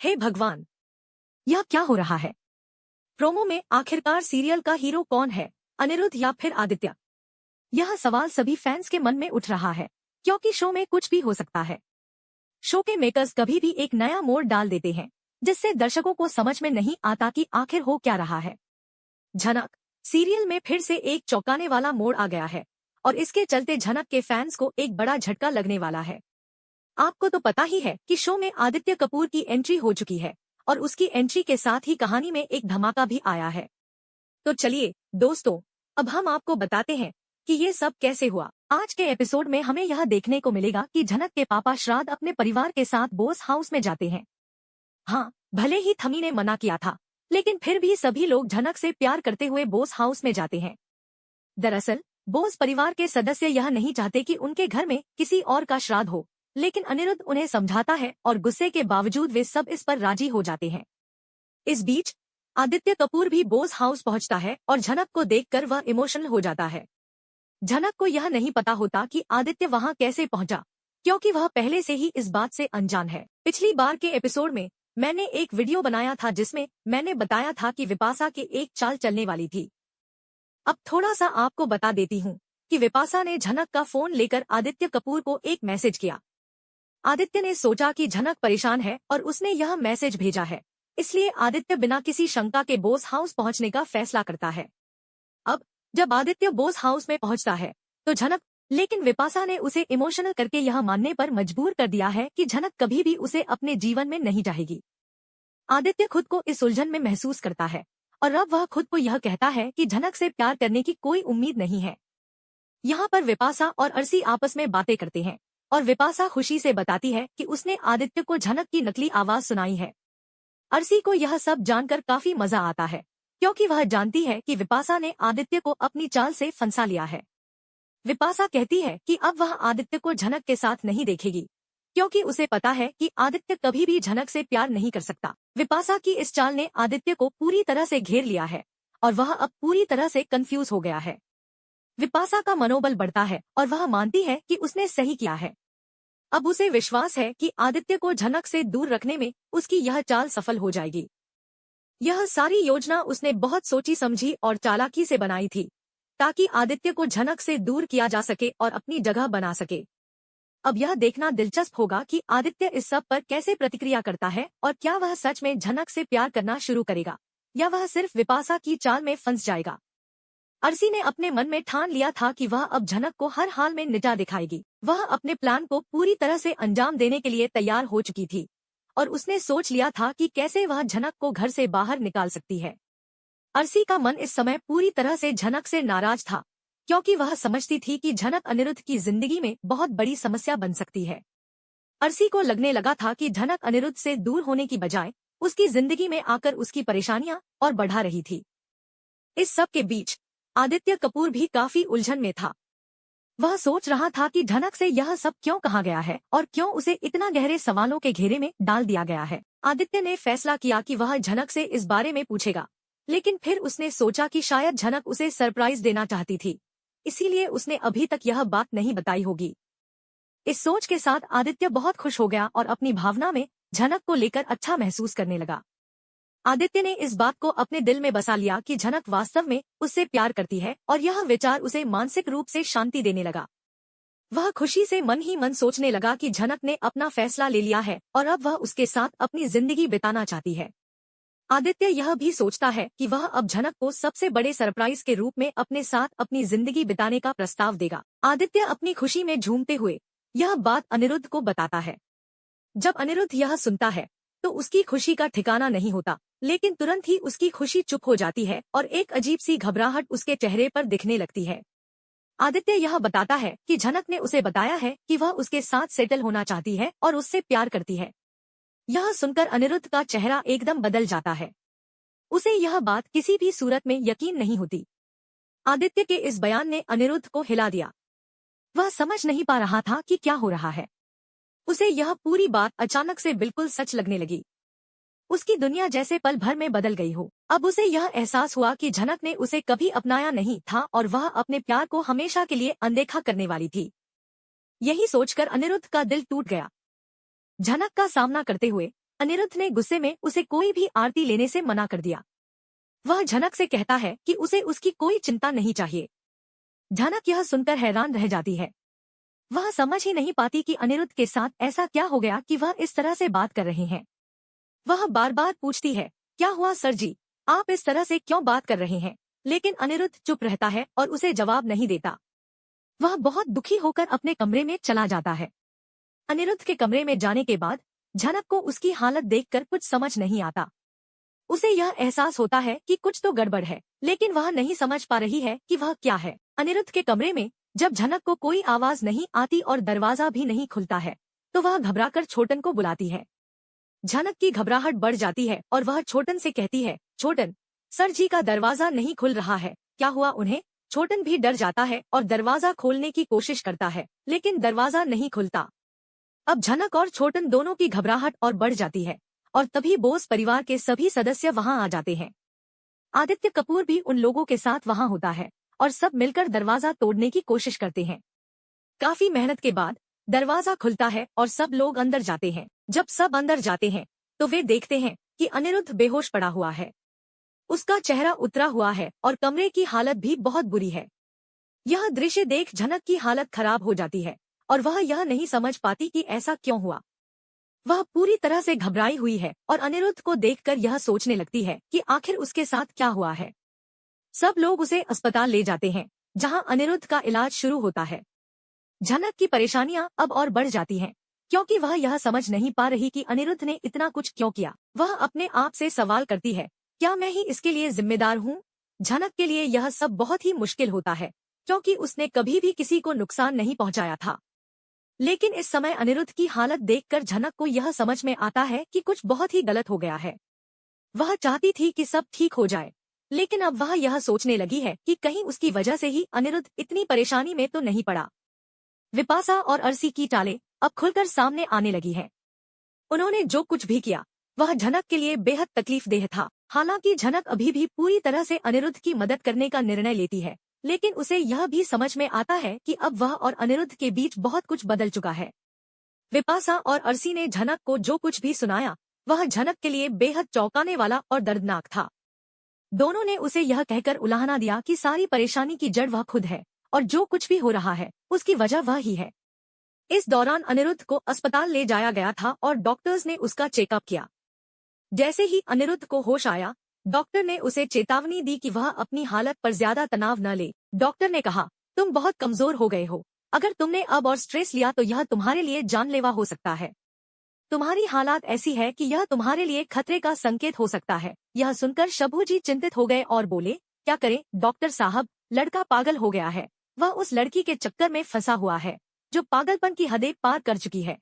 हे भगवान, यह क्या हो रहा है? प्रोमो में आखिरकार सीरियल का हीरो कौन है, अनिरुद्ध या फिर आदित्य? यह सवाल सभी फैंस के मन में उठ रहा है, क्योंकि शो में कुछ भी हो सकता है। शो के मेकर्स कभी भी एक नया मोड़ डाल देते हैं, जिससे दर्शकों को समझ में नहीं आता कि आखिर हो क्या रहा है। झनक सीरियल में फिर से एक चौंकाने वाला मोड़ आ गया है और इसके चलते झनक के फैंस को एक बड़ा झटका लगने वाला है। आपको तो पता ही है कि शो में आदित्य कपूर की एंट्री हो चुकी है और उसकी एंट्री के साथ ही कहानी में एक धमाका भी आया है। तो चलिए दोस्तों, अब हम आपको बताते हैं कि ये सब कैसे हुआ। आज के एपिसोड में हमें यह देखने को मिलेगा कि झनक के पापा श्राद्ध अपने परिवार के साथ बोस हाउस में जाते हैं। हाँ, भले ही थमी ने मना किया था, लेकिन फिर भी सभी लोग झनक से प्यार करते हुए बोस हाउस में जाते हैं। दरअसल बोस परिवार के सदस्य यह नहीं चाहते कि उनके घर में किसी और का श्राद्ध हो, लेकिन अनिरुद्ध उन्हें समझाता है और गुस्से के बावजूद वे सब इस पर राजी हो जाते हैं। इस बीच आदित्य कपूर भी बोस हाउस पहुंचता है और झनक को देखकर वह इमोशनल हो जाता है। झनक को यह नहीं पता होता कि आदित्य वहां कैसे पहुंचा, क्योंकि वह पहले से ही इस बात से अनजान है। पिछली बार के एपिसोड में मैंने एक वीडियो बनाया था जिसमें मैंने बताया था कि विपाशा की एक चाल चलने वाली थी। अब थोड़ा सा आपको बता देती हूँ कि विपाशा ने झनक का फोन लेकर आदित्य कपूर को एक मैसेज किया। आदित्य ने सोचा कि झनक परेशान है और उसने यह मैसेज भेजा है, इसलिए आदित्य बिना किसी शंका के बोस हाउस पहुंचने का फैसला करता है। अब जब आदित्य बोस हाउस में पहुंचता है तो झनक, लेकिन विपाशा ने उसे इमोशनल करके यह मानने पर मजबूर कर दिया है कि झनक कभी भी उसे अपने जीवन में नहीं चाहेगी। आदित्य खुद को इस उलझन में महसूस करता है और अब वह खुद को यह कहता है कि झनक से प्यार करने की कोई उम्मीद नहीं है। यहाँ पर विपाशा और अर्शी आपस में बातें करते हैं और विपाशा खुशी से बताती है कि उसने आदित्य को झनक की नकली आवाज सुनाई है। अर्शी को यह सब जानकर काफी मजा आता है, क्योंकि वह जानती है कि विपाशा ने आदित्य को अपनी चाल से फंसा लिया है। विपाशा कहती है कि अब वह आदित्य को झनक के साथ नहीं देखेगी, क्योंकि उसे पता है कि आदित्य कभी भी झनक से प्यार नहीं कर सकता। विपाशा की इस चाल ने आदित्य को पूरी तरह से घेर लिया है और वह अब पूरी तरह से कंफ्यूज हो गया है। विपाशा का मनोबल बढ़ता है और वह मानती है कि उसने सही किया है। अब उसे विश्वास है कि आदित्य को झनक से दूर रखने में उसकी यह चाल सफल हो जाएगी। यह सारी योजना उसने बहुत सोची समझी और चालाकी से बनाई थी, ताकि आदित्य को झनक से दूर किया जा सके और अपनी जगह बना सके। अब यह देखना दिलचस्प होगा कि आदित्य इस सब पर कैसे प्रतिक्रिया करता है और क्या वह सच में झनक से प्यार करना शुरू करेगा या वह सिर्फ विपाशा की चाल में फंस जाएगा। अर्शी ने अपने मन में ठान लिया था कि वह अब झनक को हर हाल में निजा दिखाएगी। वह अपने प्लान को पूरी तरह से अंजाम देने के लिए तैयार हो चुकी थी और उसने सोच लिया था कि कैसे वह झनक को घर से बाहर निकाल सकती है। अर्शी का मन इस समय पूरी तरह से झनक से नाराज था, क्योंकि वह समझती थी कि झनक अनिरुद्ध की जिंदगी में बहुत बड़ी समस्या बन सकती है। अर्शी को लगने लगा था कि झनक अनिरुद्ध से दूर होने की बजाय उसकी जिंदगी में आकर उसकी परेशानियां और बढ़ा रही थी। इस सब के बीच आदित्य कपूर भी काफी उलझन में था। वह सोच रहा था कि झनक से यह सब क्यों कहा गया है और क्यों उसे इतना गहरे सवालों के घेरे में डाल दिया गया है। आदित्य ने फैसला किया कि वह झनक से इस बारे में पूछेगा, लेकिन फिर उसने सोचा कि शायद झनक उसे सरप्राइज देना चाहती थी, इसीलिए उसने अभी तक यह बात नहीं बताई होगी। इस सोच के साथ आदित्य बहुत खुश हो गया और अपनी भावना में झनक को लेकर अच्छा महसूस करने लगा। आदित्य ने इस बात को अपने दिल में बसा लिया कि झनक वास्तव में उससे प्यार करती है और यह विचार उसे मानसिक रूप से शांति देने लगा। वह खुशी से मन ही मन सोचने लगा कि झनक ने अपना फैसला ले लिया है और अब वह उसके साथ अपनी जिंदगी बिताना चाहती है। आदित्य यह भी सोचता है कि वह अब झनक को सबसे बड़े सरप्राइज के रूप में अपने साथ अपनी जिंदगी बिताने का प्रस्ताव देगा। आदित्य अपनी खुशी में झूमते हुए यह बात अनिरुद्ध को बताता है। जब अनिरुद्ध यह सुनता है तो उसकी खुशी का ठिकाना नहीं होता, लेकिन तुरंत ही उसकी खुशी चुप हो जाती है और एक अजीब सी घबराहट उसके चेहरे पर दिखने लगती है। आदित्य यह बताता है कि झनक ने उसे बताया है कि वह उसके साथ सेटल होना चाहती है और उससे प्यार करती है। यह सुनकर अनिरुद्ध का चेहरा एकदम बदल जाता है। उसे यह बात किसी भी सूरत में यकीन नहीं होती। आदित्य के इस बयान ने अनिरुद्ध को हिला दिया। वह समझ नहीं पा रहा था कि क्या हो रहा है। उसे यह पूरी बात अचानक से बिल्कुल सच लगने लगी। उसकी दुनिया जैसे पल भर में बदल गई हो। अब उसे यह एहसास हुआ कि झनक ने उसे कभी अपनाया नहीं था और वह अपने प्यार को हमेशा के लिए अनदेखा करने वाली थी। यही सोचकर अनिरुद्ध का दिल टूट गया। झनक का सामना करते हुए अनिरुद्ध ने गुस्से में उसे कोई भी आरती लेने से मना कर दिया। वह झनक से कहता है कि उसे उसकी कोई चिंता नहीं चाहिए। झनक यह सुनकर हैरान रह जाती है। वह समझ ही नहीं पाती कि अनिरुद्ध के साथ ऐसा क्या हो गया कि वह इस तरह से बात कर रहे हैं। वह बार बार पूछती है, क्या हुआ सर जी, आप इस तरह से क्यों बात कर रहे हैं? लेकिन अनिरुद्ध चुप रहता है और उसे जवाब नहीं देता। वह बहुत दुखी होकर अपने कमरे में चला जाता है। अनिरुद्ध के कमरे में जाने के बाद झनक को उसकी हालत देखकर कुछ समझ नहीं आता। उसे यह एहसास होता है कि कुछ तो गड़बड़ है, लेकिन वह नहीं समझ पा रही है कि वह क्या है। अनिरुद्ध के कमरे में जब झनक को कोई आवाज नहीं आती और दरवाजा भी नहीं खुलता है, तो वह घबराकर छोटन को बुलाती है। झनक की घबराहट बढ़ जाती है और वह छोटन से कहती है, छोटन, सर जी का दरवाजा नहीं खुल रहा है, क्या हुआ उन्हें? छोटन भी डर जाता है और दरवाजा खोलने की कोशिश करता है, लेकिन दरवाजा नहीं खुलता। अब झनक और छोटन दोनों की घबराहट और बढ़ जाती है और तभी बोस परिवार के सभी सदस्य वहां आ जाते हैं। आदित्य कपूर भी उन लोगों के साथ वहां होता है और सब मिलकर दरवाजा तोड़ने की कोशिश करते हैं। काफी मेहनत के बाद दरवाजा खुलता है और सब लोग अंदर जाते हैं। जब सब अंदर जाते हैं तो वे देखते हैं कि अनिरुद्ध बेहोश पड़ा हुआ है। उसका चेहरा उतरा हुआ है और कमरे की हालत भी बहुत बुरी है। यह दृश्य देख झनक की हालत खराब हो जाती है और वह यह नहीं समझ पाती कि ऐसा क्यों हुआ। वह पूरी तरह से घबराई हुई है और अनिरुद्ध को देखकर यह सोचने लगती है कि आखिर उसके साथ क्या हुआ है। सब लोग उसे अस्पताल ले जाते हैं, जहां अनिरुद्ध का इलाज शुरू होता है। झनक की परेशानियां अब और बढ़ जाती हैं, क्योंकि वह यह समझ नहीं पा रही कि अनिरुद्ध ने इतना कुछ क्यों किया। वह अपने आप से सवाल करती है, क्या मैं ही इसके लिए जिम्मेदार हूँ? झनक के लिए यह सब बहुत ही मुश्किल होता है, क्योंकि उसने कभी भी किसी को नुकसान नहीं पहुंचाया था। लेकिन इस समय अनिरुद्ध की हालत देखकर झनक को यह समझ में आता है कि कुछ बहुत ही गलत हो गया है। वह चाहती थी कि सब ठीक हो जाए, लेकिन अब वह यह सोचने लगी है कि कहीं उसकी वजह से ही अनिरुद्ध इतनी परेशानी में तो नहीं पड़ा। विपाशा और अर्सी की चालें अब खुलकर सामने आने लगी है। उन्होंने जो कुछ भी किया वह झनक के लिए बेहद तकलीफदेह था। हालांकि झनक अभी भी पूरी तरह से अनिरुद्ध की मदद करने का निर्णय लेती है, लेकिन उसे यह भी समझ में आता है कि अब वह और अनिरुद्ध के बीच बहुत कुछ बदल चुका है। विपाशा और अर्सी ने झनक को जो कुछ भी सुनाया वह झनक के लिए बेहद चौंकाने वाला और दर्दनाक था। दोनों ने उसे यह कहकर उलाहना दिया कि सारी परेशानी की जड़ वह खुद है और जो कुछ भी हो रहा है उसकी वजह वह ही है। इस दौरान अनिरुद्ध को अस्पताल ले जाया गया था और डॉक्टर्स ने उसका चेकअप किया। जैसे ही अनिरुद्ध को होश आया, डॉक्टर ने उसे चेतावनी दी कि वह अपनी हालत पर ज्यादा तनाव न ले। डॉक्टर ने कहा, तुम बहुत कमजोर हो गए हो, अगर तुमने अब और स्ट्रेस लिया तो यह तुम्हारे लिए जानलेवा हो सकता है। तुम्हारी हालात ऐसी है कि यह तुम्हारे लिए खतरे का संकेत हो सकता है। यह सुनकर शंभू जी चिंतित हो गए और बोले, क्या करें डॉक्टर साहब, लड़का पागल हो गया है। वह उस लड़की के चक्कर में फंसा हुआ है जो पागलपन की हदें पार कर चुकी है।